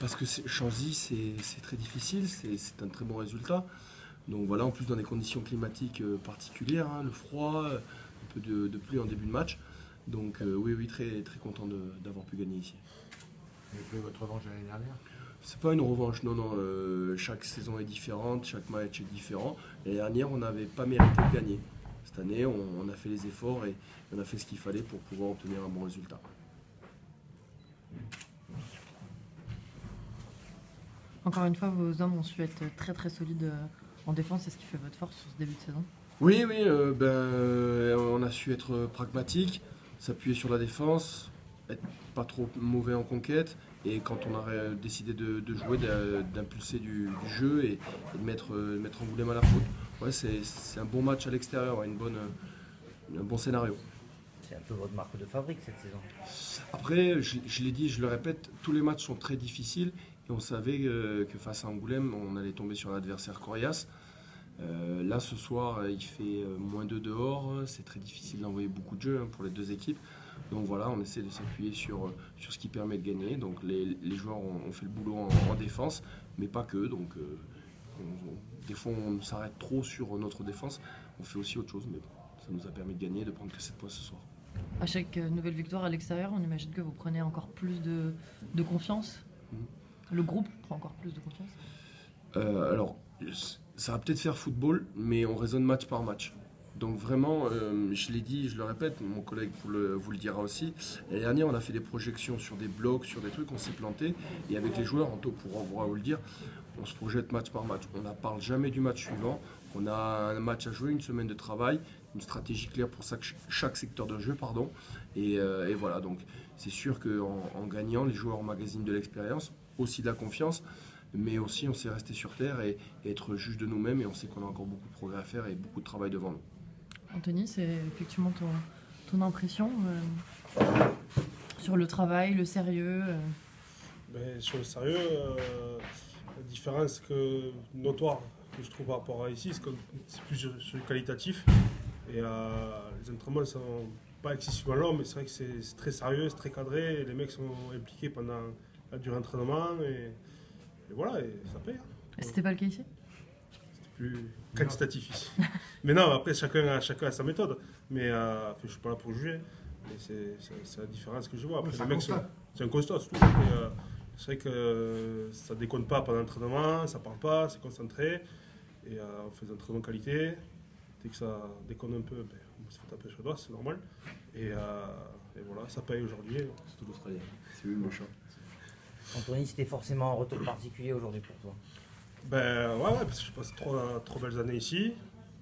Parce que Chanzy, c'est très difficile, c'est un très bon résultat. Donc voilà, en plus dans des conditions climatiques particulières, hein, le froid, un peu de pluie en début de match. Donc oui, très, très content d'avoir pu gagner ici. Vous avez pris votre revanche l'année dernière? C'est pas une revanche, non, non. Chaque saison est différente, chaque match est différent. L'année dernière, on n'avait pas mérité de gagner. Cette année, on a fait les efforts et on a fait ce qu'il fallait pour pouvoir obtenir un bon résultat. Encore une fois, vos hommes ont su être très très solides en défense. C'est ce qui fait votre force sur ce début de saison? Oui, oui, on a su être pragmatique, s'appuyer sur la défense, être pas trop mauvais en conquête. Et quand on a décidé de jouer, d'impulser du jeu et de mettre Angoulême à la faute. Ouais, c'est un bon match à l'extérieur, ouais, un bon scénario. C'est un peu votre marque de fabrique cette saison. Après, je l'ai dit, je le répète, tous les matchs sont très difficiles et on savait que face à Angoulême, on allait tomber sur un adversaire coriace. Là, ce soir, il fait -2 dehors, c'est très difficile d'envoyer beaucoup de jeux pour les deux équipes. Donc voilà, on essaie de s'appuyer sur ce qui permet de gagner. Donc les joueurs ont fait le boulot en défense, mais pas que. Donc des fois, on s'arrête trop sur notre défense. On fait aussi autre chose, mais bon, ça nous a permis de gagner, de prendre que 7 points ce soir. À chaque nouvelle victoire à l'extérieur, on imagine que vous prenez encore plus de confiance. Le groupe prend encore plus de confiance. Alors, ça va peut-être faire football, mais on raisonne match par match. Donc vraiment, je l'ai dit, je le répète, mon collègue vous le dira aussi. L'année dernière, on a fait des projections sur des blocs, sur des trucs, on s'est planté. Et avec les joueurs, Anto pourra vous le dire, on se projette match par match. On ne parle jamais du match suivant. On a un match à jouer, une semaine de travail, une stratégie claire pour chaque secteur de jeu, pardon. Et voilà, donc c'est sûr qu'en gagnant, les joueurs emmagasinent de l'expérience, aussi de la confiance. Mais aussi, on sait rester sur terre et être juge de nous-mêmes. Et on sait qu'on a encore beaucoup de progrès à faire et beaucoup de travail devant nous. Anthony, c'est effectivement ton impression sur le travail, le sérieux Sur le sérieux, la différence notoire que je trouve par rapport à ici, c'est que c'est plus sur le qualitatif. Et les entraînements ne sont pas excessivement longs, mais c'est vrai que c'est très sérieux, c'est très cadré. Et les mecs sont impliqués pendant la durée d'entraînement. Et voilà, et ça paye. Et c'était pas le cas ici? Plus quantitatif ici. Mais non, après chacun a sa méthode. Mais je ne suis pas là pour juger. Mais c'est la différence que je vois. Après, c'est un constat. C'est vrai que ça ne déconne pas pendant l'entraînement, ça ne parle pas, c'est concentré. Et on fait des entraînements qualité. Dès que ça déconne un peu, on se fait taper sur le doigt, c'est normal. Et voilà, ça paye aujourd'hui. C'est tout l'Australien. C'est lui le méchant. Anthony, c'était forcément un retour particulier aujourd'hui pour toi? Ouais, parce que je passe trop belles années ici,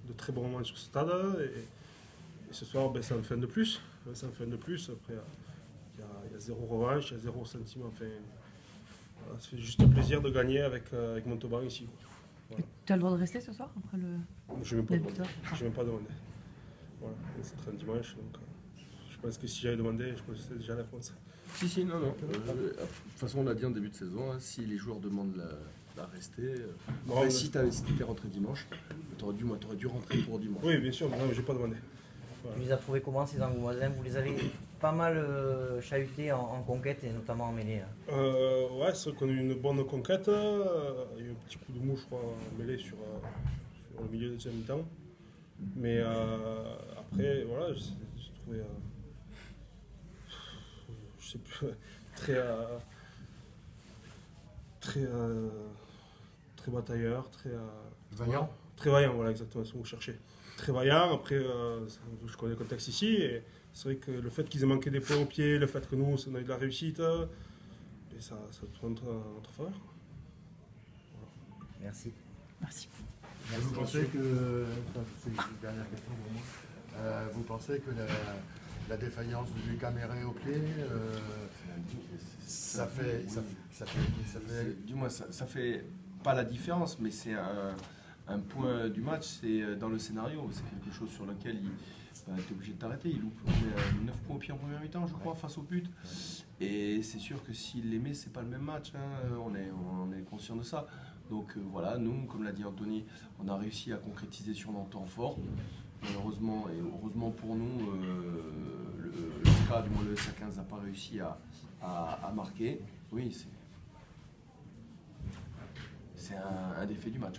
de très bons moments sur ce stade, et ce soir, ça me fait un de plus. Ça me fait un de plus. Après, il y a zéro revanche, il y a zéro sentiment. Enfin, voilà, ça fait juste plaisir de gagner avec Montauban ici. Voilà. Tu as le droit de rester ce soir après le. Je n'ai même pas demandé. Voilà, c'est un dimanche, donc je pense que si j'avais demandé, je connaissais déjà la réponse. Si, non. De toute façon, on l'a dit en début de saison, hein, si les joueurs demandent à rester. Si tu étais rentré dimanche, tu aurais dû rentrer pour dimanche. Oui, bien sûr, mais non, je n'ai pas demandé. Voilà. Tu les as trouvés comment ces Angoumoisins? Vous les avez pas mal chahutés en conquête et notamment en mêlée. Ouais, c'est vrai qu'on a eu une bonne conquête. Il y a eu un petit coup de mou, je crois, en mêlée sur le milieu de deuxième mi-temps. Mais après, voilà, j'ai trouvé. Je sais plus, très batailleur, très vaillant. Très vaillant, voilà, exactement ce que vous cherchez. Très vaillant. Après, je connais le contexte ici, et c'est vrai que le fait qu'ils aient manqué des points au pied, le fait que nous, on a eu de la réussite, et ça tourne notre faveur. Voilà. Merci. Vous pensez que, c'est une dernière question pour moi, vous pensez que la défaillance du Caméré au pied, ça fait Dis-moi, ça fait pas la différence, mais c'est un point du match, c'est dans le scénario, c'est quelque chose sur lequel il est obligé de t'arrêter. Il loupe 9 points au pied en première mi-temps, je crois, face au but. Et c'est sûr que s'il les met, c'est pas le même match, hein. On est conscient de ça. Donc voilà, nous, comme l'a dit Anthony, on a réussi à concrétiser sur nos temps forts. Malheureusement, et heureusement pour nous, le SCA, du moins le SA15, n'a pas réussi à marquer. Oui, c'est un des faits du match.